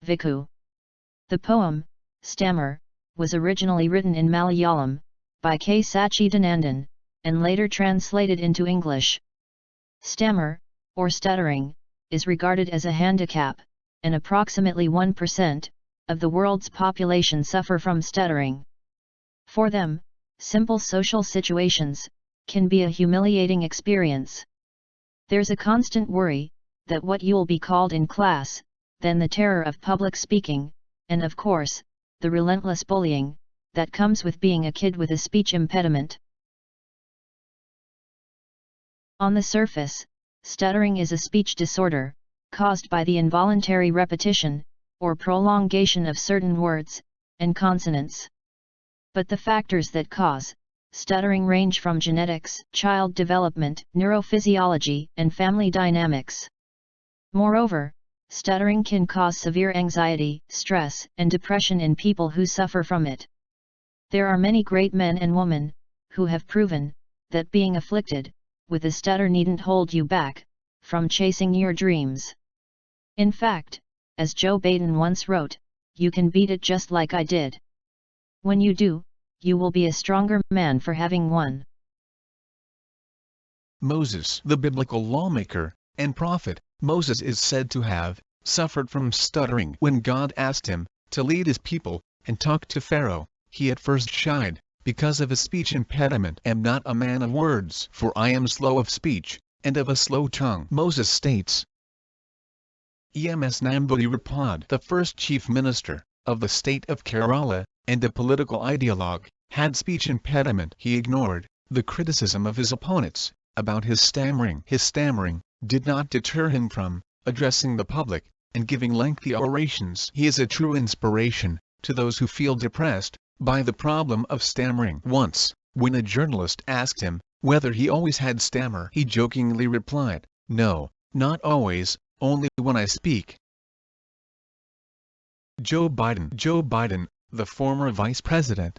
Viku. The poem, Stammer, was originally written in Malayalam, by K Sachidanandan, and later translated into English. Stammer, or stuttering, is regarded as a handicap, and approximately 1% of the world's population suffer from stuttering. For them, simple social situations can be a humiliating experience. There's a constant worry that what you'll be called in class, then the terror of public speaking, and of course, the relentless bullying that comes with being a kid with a speech impediment. On the surface, stuttering is a speech disorder, caused by the involuntary repetition, or prolongation of certain words and consonants. But the factors that cause stuttering range from genetics, child development, neurophysiology, and family dynamics. Moreover, stuttering can cause severe anxiety, stress, and depression in people who suffer from it. There are many great men and women who have proven that being afflicted with a stutter needn't hold you back from chasing your dreams. In fact, as Joe Biden once wrote, "You can beat it just like I did. When you do, you will be a stronger man for having won." Moses, the biblical lawmaker and prophet, Moses is said to have suffered from stuttering. When God asked him to lead his people and talk to Pharaoh, he at first shied because of his speech impediment. "I am not a man of words, for I am slow of speech and of a slow tongue," Moses states. Ems Namboodiripad Rapad, the first chief minister of the state of Kerala and a political ideologue, had speech impediment. He ignored the criticism of his opponents about his stammering. His stammering did not deter him from addressing the public and giving lengthy orations. He is a true inspiration to those who feel depressed by the problem of stammering. Once, when a journalist asked him whether he always had stammer, he jokingly replied, "No, not always, only when I speak." Joe Biden, the former vice president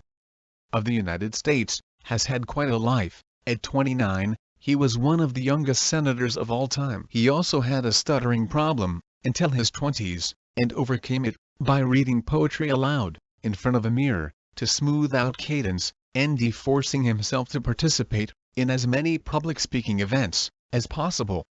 of the United States, has had quite a life. At 29, he was one of the youngest senators of all time. He also had a stuttering problem until his 20s, and overcame it by reading poetry aloud in front of a mirror to smooth out cadence, and forcing himself to participate in as many public speaking events as possible.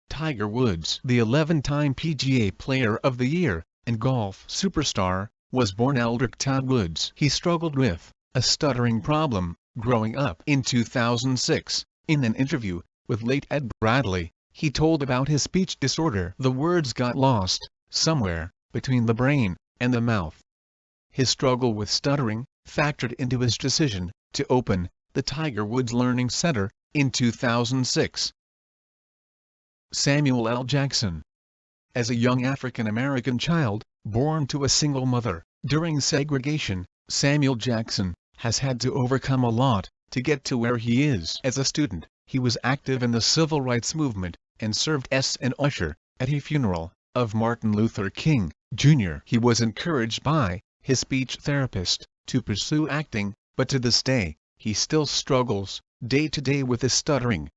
Tiger Woods, the 11-time PGA Player of the Year and golf superstar, was born Eldrick Todd Woods. He struggled with a stuttering problem growing up. In 2006, in an interview with late Ed Bradley, he told about his speech disorder. "The words got lost somewhere between the brain and the mouth." His struggle with stuttering factored into his decision to open the Tiger Woods Learning Center in 2006. Samuel L. Jackson. As a young African-American child, born to a single mother, during segregation, Samuel Jackson has had to overcome a lot to get to where he is. As a student, he was active in the civil rights movement, and served as an usher at a funeral of Martin Luther King, Jr. He was encouraged by his speech therapist to pursue acting, but to this day, he still struggles day to day with his stuttering.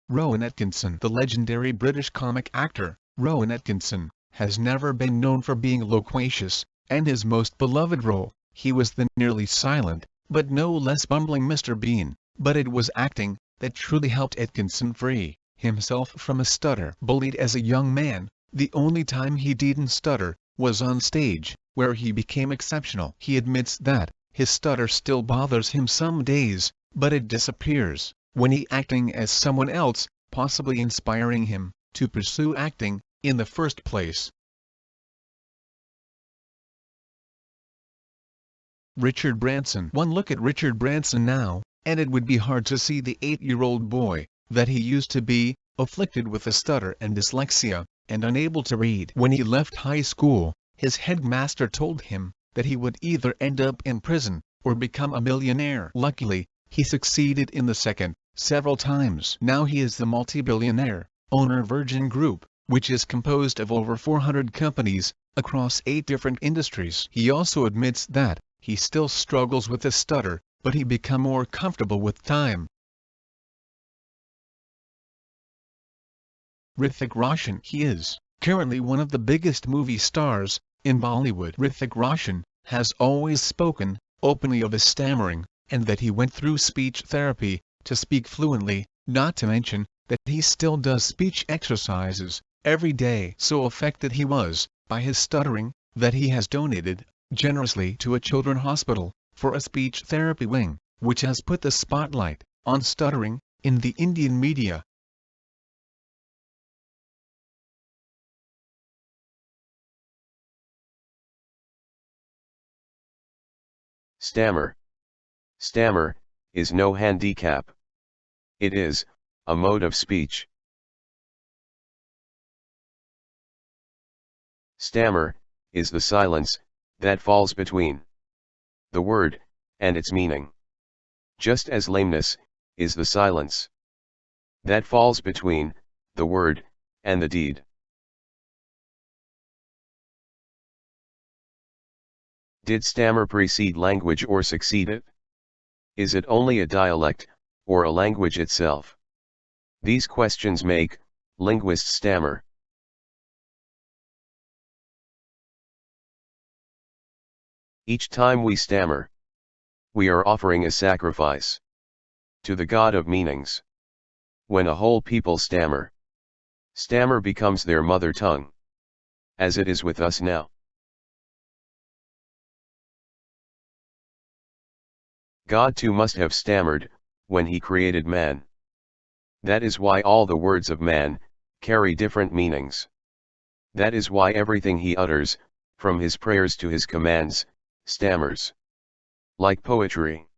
Rowan Atkinson. The legendary British comic actor, Rowan Atkinson, has never been known for being loquacious, and his most beloved role, he was the nearly silent, but no less bumbling Mr. Bean. But it was acting that truly helped Atkinson free himself from a stutter. Bullied as a young man, the only time he didn't stutter was on stage, where he became exceptional. He admits that his stutter still bothers him some days, but it disappears when he acting as someone else, possibly inspiring him to pursue acting in the first place. Richard Branson. One look at Richard Branson now, and it would be hard to see the 8-year-old boy that he used to be, afflicted with a stutter and dyslexia, and unable to read. When he left high school, his headmaster told him that he would either end up in prison or become a millionaire. Luckily, he succeeded in the second several times. Now he is the multi-billionaire owner of Virgin Group, which is composed of over 400 companies across 8 different industries. He also admits that he still struggles with a stutter, but he become more comfortable with time. Hrithik Roshan. He is currently one of the biggest movie stars in Bollywood. Hrithik Roshan has always spoken openly of his stammering, and that he went through speech therapy to speak fluently, not to mention that he still does speech exercises every day. So affected he was by his stuttering that he has donated generously to a children's hospital for a speech therapy wing, which has put the spotlight on stuttering in the Indian media. Stammer. Stammer is no handicap. It is a mode of speech. Stammer is the silence that falls between the word and its meaning. Just as lameness is the silence that falls between the word and the deed. Did stammer precede language or succeed it? Is it only a dialect, or a language itself? These questions make linguists stammer. Each time we stammer, we are offering a sacrifice to the God of meanings. When a whole people stammer, stammer becomes their mother tongue, as it is with us now. God too must have stammered when he created man. That is why all the words of man carry different meanings. That is why everything he utters, from his prayers to his commands, stammers. Like poetry.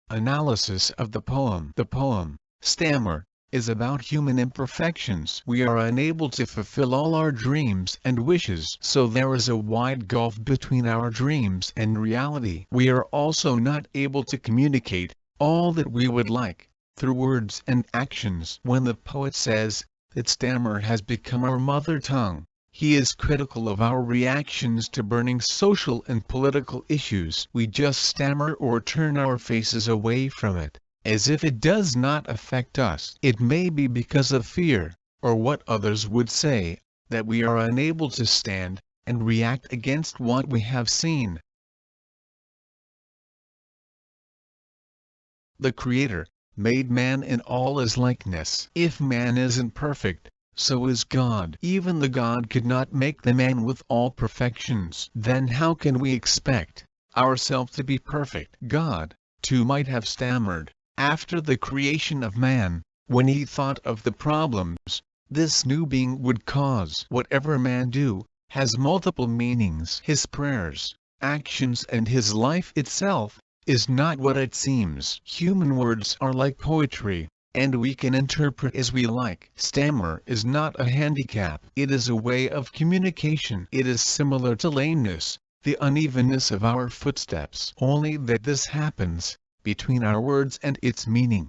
Analysis of the poem. The poem, Stammer, is about human imperfections. We are unable to fulfill all our dreams and wishes, so there is a wide gulf between our dreams and reality. We are also not able to communicate all that we would like through words and actions. When the poet says that stammer has become our mother tongue, he is critical of our reactions to burning social and political issues. We just stammer or turn our faces away from it, as if it does not affect us. It may be because of fear, or what others would say, that we are unable to stand and react against what we have seen. The Creator made man in all his likeness. If man isn't perfect, so is God. Even the God could not make the man with all perfections. Then how can we expect ourselves to be perfect? God, too, might have stammered after the creation of man, when he thought of the problems this new being would cause. Whatever man do has multiple meanings. His prayers, actions, and his life itself is not what it seems. Human words are like poetry, and we can interpret as we like. Stammer is not a handicap. It is a way of communication. It is similar to lameness, the unevenness of our footsteps, only that this happens between our words and its meaning.